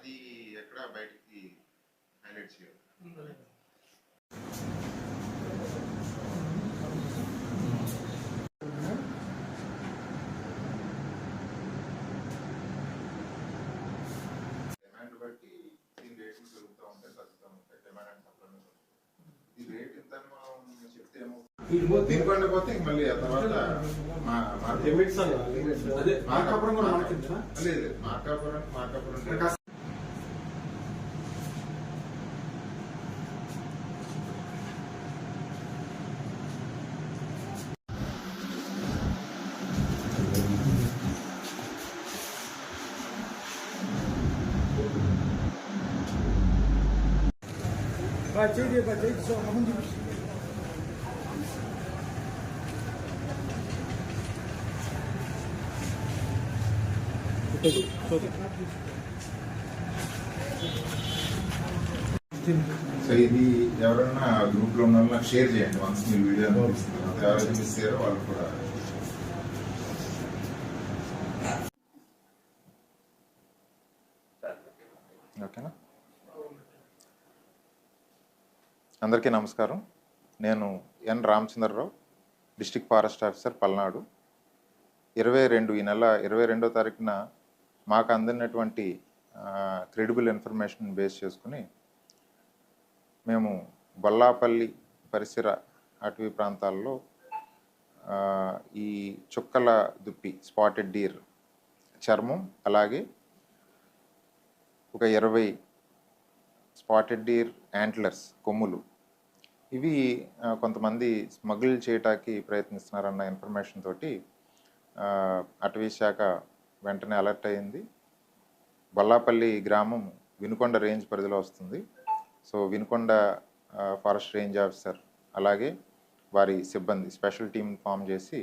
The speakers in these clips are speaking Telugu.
అది ఎక్కడ బయటికి హైలైట్ చేయాలి. డిమాండ్ బట్టి దీని రేట్లు పెరుగుతూ ఉంటాయి, తగ్గుతూ ఉంటాయి. డిమాండ్ అండ్ సప్లై మీద ఈ రేట్ ఎంత మనం చెప్తే ఏమో దీనికంటే పోతే మళ్ళీ ఆ తర్వాత మార్కాపురం కూడా లేదు. మార్కాపురం సో ఇది ఎవరైనా గ్రూప్ లో ఉన్న నాకు షేర్ చేయండి. వన్స్ మీ వీడియో ఎవరైతే మిస్ అయ్యారో వాళ్ళు కూడా. ఓకేనా? అందరికీ నమస్కారం. నేను N Ramachandrarao, district forest officer, Palnadu. ఈ నెల 22వ తారీఖున మాకు అందినటువంటి క్రెడిబుల్ ఇన్ఫర్మేషన్ బేస్ చేసుకుని మేము బొల్లాపల్లి పరిసర అటవీ ప్రాంతాల్లో ఈ చుక్కల దుప్పి స్పాటెడ్ డీర్ చర్మం, అలాగే ఒక 20 స్పాటెడ్ డీర్ యాంట్లర్స్ కొమ్ములు, ఇవి కొంతమంది స్మగుల్ చేయటానికి ప్రయత్నిస్తున్నారన్న ఇన్ఫర్మేషన్ తోటి అటవీ శాఖ వెంటనే అలర్ట్ అయింది. బొల్లాపల్లి గ్రామం వినుకొండ రేంజ్ పరిధిలో వస్తుంది. So Vinukonda forest range officer అలాగే వారి సిబ్బంది స్పెషల్ టీమ్ ఫామ్ చేసి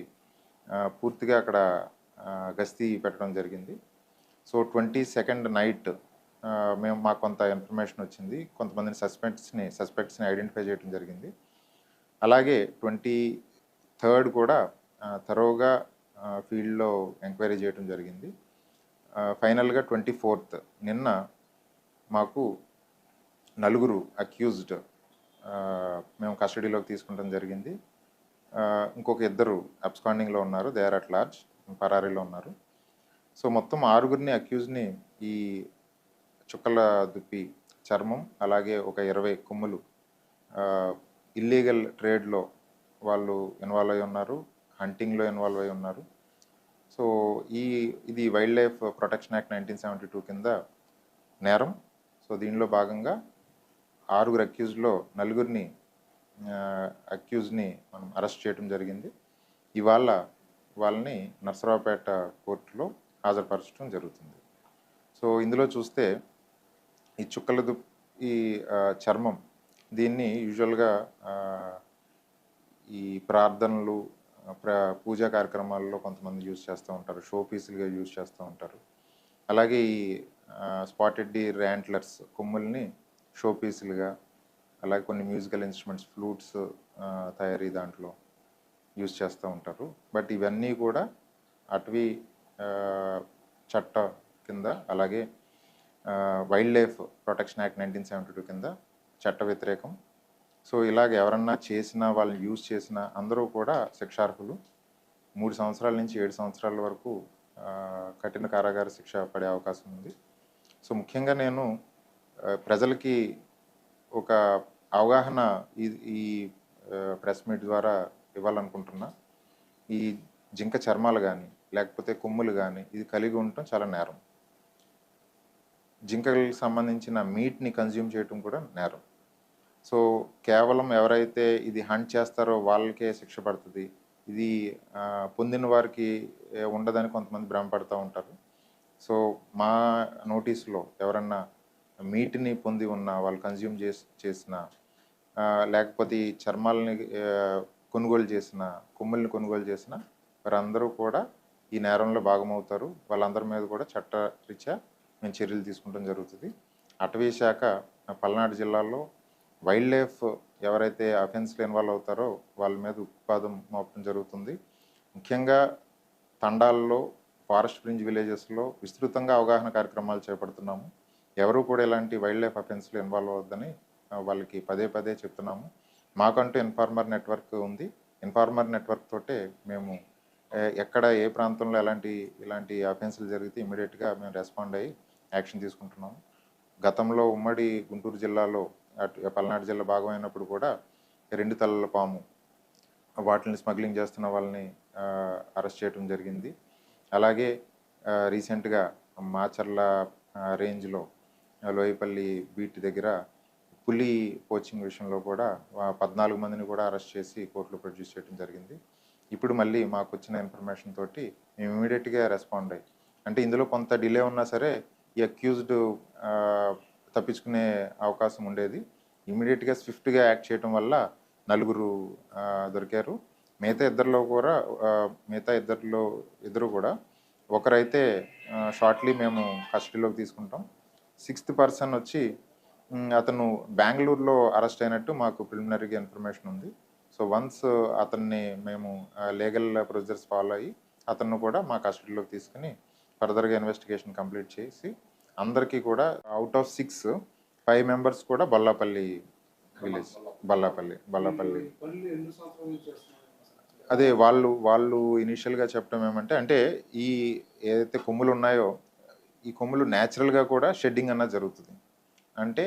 పూర్తిగా అక్కడ గస్తీ పెట్టడం జరిగింది. సో 22nd నైట్ మాకు కొంత ఇన్ఫర్మేషన్ వచ్చింది. కొంతమందిని సస్పెక్ట్స్ని ఐడెంటిఫై చేయడం జరిగింది. అలాగే 23rd కూడా థరోగా ఫీల్డ్లో ఎంక్వైరీ చేయడం జరిగింది. ఫైనల్గా 24th నిన్న మాకు 4 అక్యూజ్డ్ మేము కస్టడీలోకి తీసుకుంటం జరిగింది. ఇంకొక 2 అబ్స్కాండింగ్లో ఉన్నారు, దే ఆర్ అట్ లార్జ్, పరారీలో ఉన్నారు. సో మొత్తం 6 అక్యూజ్ని ఈ చుక్కల దుప్పి చర్మం అలాగే ఒక 20 కొమ్ములు ఇల్లీగల్ ట్రేడ్లో వాళ్ళు ఇన్వాల్వ్ అయి ఉన్నారు, హంటింగ్లో ఇన్వాల్వ్ అయి ఉన్నారు. సో ఇది వైల్డ్ లైఫ్ ప్రొటెక్షన్ యాక్ట్ 1972 కింద నేరం. సో దీనిలో భాగంగా 6 అక్యూజ్లో 4 అక్యూజ్ని మనం అరెస్ట్ చేయడం జరిగింది. ఇవాళ వాళ్ళని నర్సరావుపేట కోర్టులో హాజరుపరచడం జరుగుతుంది. సో ఇందులో చూస్తే ఈ చుక్కల దుప్పి చర్మం దీన్ని యూజువల్గా ఈ ప్రార్థనలు, పూజా కార్యక్రమాల్లో కొంతమంది యూజ్ చేస్తూ ఉంటారు, షో పీసులుగా యూజ్ చేస్తూ ఉంటారు. అలాగే ఈ స్పాటెడ్ డీర్ యాంట్లర్స్ కొమ్ముల్ని షో పీసులుగా, అలాగే కొన్ని మ్యూజికల్ ఇన్స్ట్రుమెంట్స్, ఫ్లూట్స్ తయారీ దాంట్లో యూజ్ చేస్తూ ఉంటారు. బట్ ఇవన్నీ కూడా అటవీ చట్ట కింద, అలాగే వైల్డ్ లైఫ్ ప్రొటెక్షన్ యాక్ట్ 1972 కింద చట్ట వ్యతిరేకం. సో ఇలాగ ఎవరన్నా చేసినా, వాళ్ళని యూజ్ చేసినా అందరూ కూడా శిక్షార్హులు. 3 సంవత్సరాల నుంచి 7 సంవత్సరాల వరకు కఠిన కారాగార శిక్ష పడే అవకాశం ఉంది. సో ముఖ్యంగా నేను ప్రజలకి ఒక అవగాహన ఈ ప్రెస్ మీట్ ద్వారా ఇవ్వాలనుకుంటున్నా. ఈ జింక చర్మాలు కానీ లేకపోతే కొమ్ములు కానీ ఇది కలిగి ఉండటం చాలా నేరం. జింకలకు సంబంధించిన మీట్ని కన్జ్యూమ్ చేయటం కూడా నేరం. సో కేవలం ఎవరైతే ఇది హంట్ చేస్తారో వాళ్ళకే శిక్ష పడుతుంది, ఇది పొందిన వారికి ఉండదని కొంతమంది భ్రమపడుతూ ఉంటారు. సో మా నోటీసులో ఎవరన్నా మీట్ని పొంది ఉన్న వాళ్ళు కన్జ్యూమ్ చేసిన, లేకపోతే ఈ చర్మాలని కొనుగోలు చేసిన, కొమ్ముల్ని కొనుగోలు చేసిన వారందరూ కూడా ఈ నేరంలో భాగమవుతారు. వాళ్ళందరి మీద కూడా చట్టరీత్యా మేము చర్యలు తీసుకుంటాం జరుగుతుంది. అటవీ శాఖ పల్నాడు జిల్లాలో వైల్డ్ లైఫ్ ఎవరైతే అఫెన్స్లో ఇన్వాల్వ్ అవుతారో వాళ్ళ మీద ఉత్పాదం మోపడం జరుగుతుంది. ముఖ్యంగా తండాల్లో, ఫారెస్ట్ ఫ్రింజ్ విలేజెస్లో విస్తృతంగా అవగాహన కార్యక్రమాలు చేపడుతున్నాము. ఎవరు కూడా ఇలాంటి వైల్డ్ లైఫ్ అఫెన్స్లో ఇన్వాల్వ్ అవ్వద్దని వాళ్ళకి పదే పదే చెప్తున్నాము. మాకంటూ ఇన్ఫార్మర్ నెట్వర్క్ ఉంది. ఇన్ఫార్మర్ నెట్వర్క్ తోటే మేము ఎక్కడ ఏ ప్రాంతంలో ఇలాంటి అఫెన్స్లు జరిగితే ఇమీడియట్గా మేము రెస్పాండ్ అయ్యి యాక్షన్ తీసుకుంటున్నాము. గతంలో ఉమ్మడి గుంటూరు జిల్లాలో పల్నాడు జిల్లా భాగమైనప్పుడు కూడా 2 తలల పాము వాటిని స్మగ్లింగ్ చేస్తున్న వాళ్ళని అరెస్ట్ చేయడం జరిగింది. అలాగే రీసెంట్గా మాచర్ల రేంజ్లో లోయపల్లి బీట్ దగ్గర పులి పోచింగ్ విషయంలో కూడా 14 మందిని కూడా అరెస్ట్ చేసి కోర్టులో ప్రొడ్యూస్ చేయడం జరిగింది. ఇప్పుడు మళ్ళీ మాకు వచ్చిన ఇన్ఫర్మేషన్ తోటి మేము ఇమీడియట్గా రెస్పాండ్ అయ్యి, అంటే ఇందులో కొంత డిలే ఉన్నా సరే ఈ అక్యూజ్డ్ తప్పించుకునే అవకాశం ఉండేది. ఇమీడియట్గా స్విఫ్ట్గా యాక్ట్ చేయడం వల్ల 4 దొరికారు. మిగతా ఇద్దరు కూడా ఒకరైతే షార్ట్లీ మేము కస్టడీలోకి తీసుకుంటాం. 6th పర్సన్ వచ్చి అతను బెంగళూరులో అరెస్ట్ అయినట్టు మాకు ప్రిలిమినరీగా ఇన్ఫర్మేషన్ ఉంది. సో వన్స్ అతన్ని మేము లీగల్ ప్రొసీజర్స్ ఫాలో అయ్యి అతను కూడా మా కస్టడీలోకి తీసుకుని ఫర్దర్గా ఇన్వెస్టిగేషన్ కంప్లీట్ చేసి అందరికీ కూడా అవుట్ ఆఫ్ 6, 5 మెంబర్స్ కూడా బల్లాపల్లి విలేజ్. బల్లాపల్లి అదే వాళ్ళు ఇనీషియల్గా చెప్పడం ఏమంటే, అంటే ఈ ఏదైతే కొమ్ములు ఉన్నాయో ఈ కొమ్ములు న్యాచురల్గా కూడా షెడ్డింగ్ అన్నది జరుగుతుంది. అంటే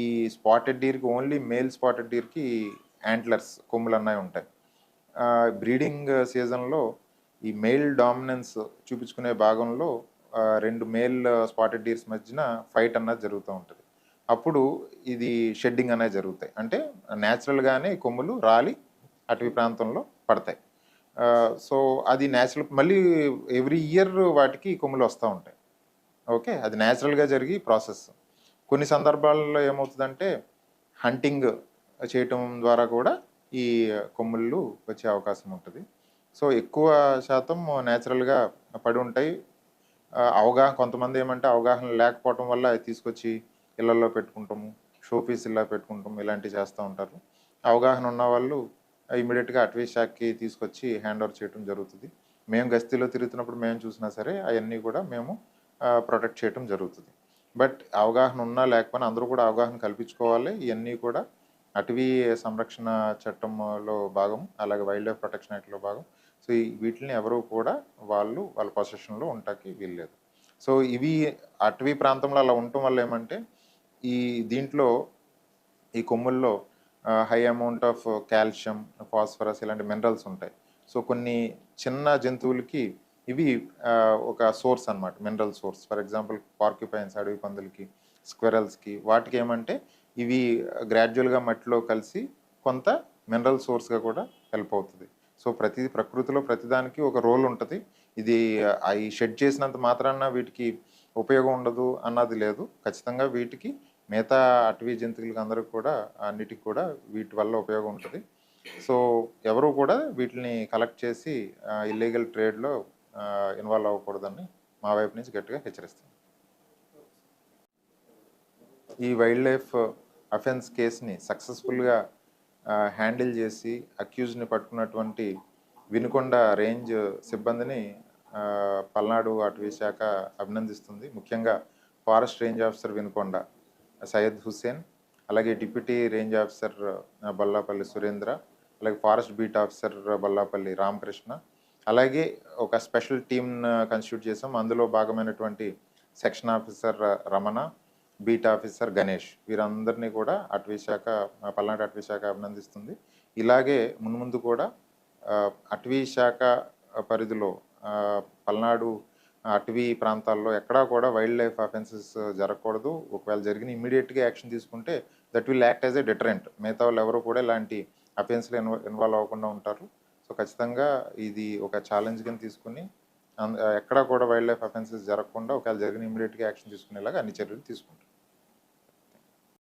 ఈ స్పాటెడ్ డీర్కి ఓన్లీ మేల్ స్పాటెడ్ డీర్కి యాంట్లర్స్ కొమ్ములు అన్నవి ఉంటాయి. బ్రీడింగ్ సీజన్లో ఈ మెయిల్ డామినెన్స్ చూపించుకునే భాగంలో 2 మేల్ స్పాటెడ్ డీర్స్ మధ్యన ఫైట్ అన్నది జరుగుతూ ఉంటుంది. అప్పుడు ఇది షెడ్డింగ్ అనేది జరుగుతాయి. అంటే న్యాచురల్గానే కొమ్ములు రాలి అటవీ ప్రాంతంలో పడతాయి. సో అది న్యాచురల్, మళ్ళీ ఎవ్రీ ఇయర్ వాటికి కొమ్ములు వస్తూ ఉంటాయి. ఓకే, అది న్యాచురల్గా జరిగి ప్రాసెస్. కొన్ని సందర్భాల్లో ఏమవుతుందంటే హంటింగ్ చేయటం ద్వారా కూడా ఈ కొమ్ముళ్ళు వచ్చే అవకాశం ఉంటుంది. సో ఎక్కువ శాతం న్యాచురల్గా పడి ఉంటాయి. కొంతమంది ఏమంటే అవగాహన లేకపోవటం వల్ల అది తీసుకొచ్చి ఇళ్లలో పెట్టుకుంటాము, షోపీస్ ఇలా పెట్టుకుంటాము, ఇలాంటివి చేస్తూ ఉంటారు. అవగాహన ఉన్న వాళ్ళు ఇమీడియట్గా అటవీ శాఖకి తీసుకొచ్చి హ్యాండ్ ఓవర్ చేయడం జరుగుతుంది. మేము గస్తీలో తిరుగుతున్నప్పుడు మేము చూసినా సరే అవన్నీ కూడా మేము ప్రొటెక్ట్ చేయడం జరుగుతుంది. బట్ అవగాహన ఉన్నా లేకపోయినా అందరూ కూడా అవగాహన కల్పించుకోవాలి. ఇవన్నీ కూడా అటవీ సంరక్షణ చట్టంలో భాగం, అలాగే వైల్డ్ లైఫ్ ప్రొటెక్షన్ యాక్ట్లో భాగం. సో వీటిని ఎవరు కూడా వాళ్ళ పొజిషన్లో ఉండటానికి వీల్లేదు. సో ఇవి అటవీ ప్రాంతంలో అలా ఉండటం వల్ల ఏమంటే దీంట్లో ఈ కొమ్ముల్లో high amount of calcium, phosphorus ఇలాంటి మినరల్స్ ఉంటాయి. సో కొన్ని చిన్న జంతువులకి ఇవి ఒక సోర్స్ అన్నమాట, mineral source. For example porcupines, అడవి పందులకి, స్క్వెరల్స్కి, వాటికి ఏమంటే ఇవి గ్రాడ్యువల్గా మట్టిలో కలిసి కొంత మినరల్ సోర్స్గా కూడా హెల్ప్ అవుతుంది. సో ప్రకృతిలో ప్రతిదానికి ఒక రోల్ ఉంటుంది. ఇది అవి షెడ్ చేసినంత మాత్రాన వీటికి ఉపయోగం ఉండదు అన్నది లేదు. ఖచ్చితంగా వీటికి మిగతా అటవీ జంతువులకి అందరికి కూడా అన్నిటికి కూడా వీటి వల్ల ఉపయోగం ఉంటుంది. సో ఎవరు కూడా వీటిని కలెక్ట్ చేసి ఇల్లీగల్ ట్రేడ్లో ఇన్వాల్వ్ అవ్వకూడదని మా వైపు నుంచి గట్టిగా హెచ్చరిస్తాం. ఈ వైల్డ్ లైఫ్ అఫెన్స్ కేసుని సక్సెస్ఫుల్గా హ్యాండిల్ చేసి అక్యూజ్ని పట్టుకున్నటువంటి వినుకొండ రేంజ్ సిబ్బందిని పల్నాడు అటవీ శాఖ అభినందిస్తుంది. ముఖ్యంగా forest range officer Vinukonda Syed Hussain, అలాగే deputy range officer Ballapalli Surendra, అలాగే forest beat officer Ballapalli Ramakrishna, అలాగే ఒక స్పెషల్ టీమ్ను కన్స్టిట్యూట్ చేసాం. అందులో భాగమైనటువంటి section officer Ramana, beat officer Ganesh, వీరందరినీ కూడా పల్నాడు అటవీ శాఖ అభినందిస్తుంది. ఇలాగే మున్ముందు కూడా అటవీ శాఖ పరిధిలో పల్నాడు అటవీ ప్రాంతాల్లో ఎక్కడా కూడా వైల్డ్ లైఫ్ అఫెన్సెస్ జరగకూడదు. ఒకవేళ జరిగిన ఇమీడియట్గా యాక్షన్ తీసుకుంటే that will act as a deterrent. మిగతా వాళ్ళు ఎవరు కూడా ఇలాంటి అఫెన్స్లో ఇన్వాల్వ్ అవ్వకుండా ఉంటారు. సో ఖచ్చితంగా ఇది ఒక ఛాలెంజ్ కింద తీసుకుని ఎక్కడా కూడా వైల్డ్ లైఫ్ అఫెన్సెస్ జరగకుండా ఒకవేళ జరిగిన ఇమీడియట్గా యాక్షన్ తీసుకునేలాగా అన్ని చర్యలు తీసుకుంటారు.